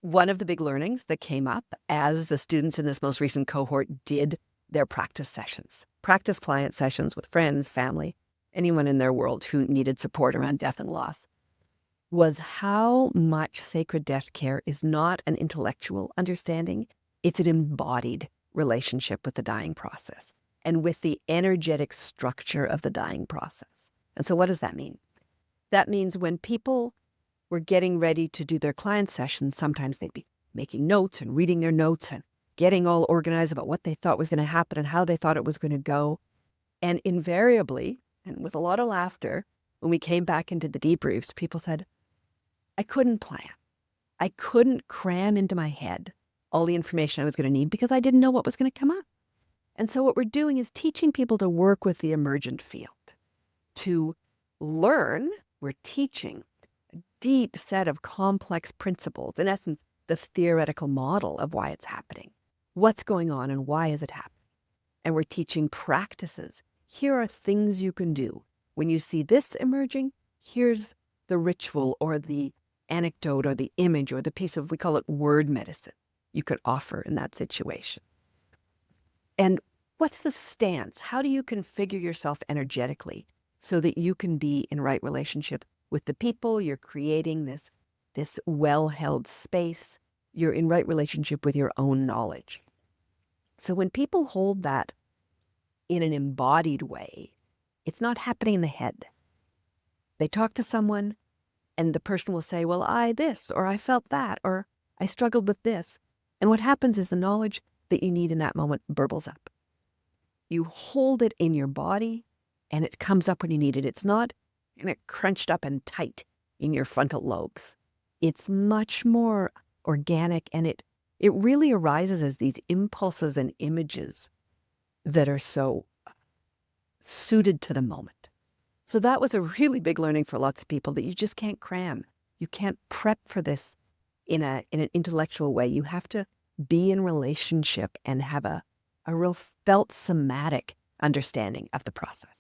One of the big learnings that came up as the students in this most recent cohort did their practice sessions, practice client sessions with friends, family, anyone in their world who needed support around death and loss, was how much sacred death care is not an intellectual understanding, it's an embodied relationship with the dying process and with the energetic structure of the dying process. And so what does that mean? That means when people were getting ready to do their client sessions, sometimes they'd be making notes and reading their notes and getting all organized about what they thought was going to happen and how they thought it was going to go. And invariably, and with a lot of laughter, when we came back into the debriefs, people said, I couldn't plan. I couldn't cram into my head all the information I was going to need because I didn't know what was going to come up. And so what we're doing is teaching people to work with the emergent field, to learn. We're teaching a deep set of complex principles, in essence, the theoretical model of why it's happening, what's going on and why is it happening. And we're teaching practices. Here are things you can do. When you see this emerging, here's the ritual or the anecdote or the image or the piece of, we call it word medicine, you could offer in that situation. And what's the stance? How do you configure yourself energetically so that you can be in right relationship with the people? You're creating this well-held space. You're in right relationship with your own knowledge. So when people hold that in an embodied way, it's not happening in the head. They talk to someone and the person will say, well, I this, or I felt that, or I struggled with this. And what happens is the knowledge that you need in that moment burbles up. You hold it in your body and it comes up when you need it. It's not crunched up and tight in your frontal lobes. It's much more organic, and it really arises as these impulses and images that are so suited to the moment. So that was a really big learning for lots of people, that you just can't cram. You can't prep for this in an intellectual way. You have to be in relationship and have a real felt somatic understanding of the process.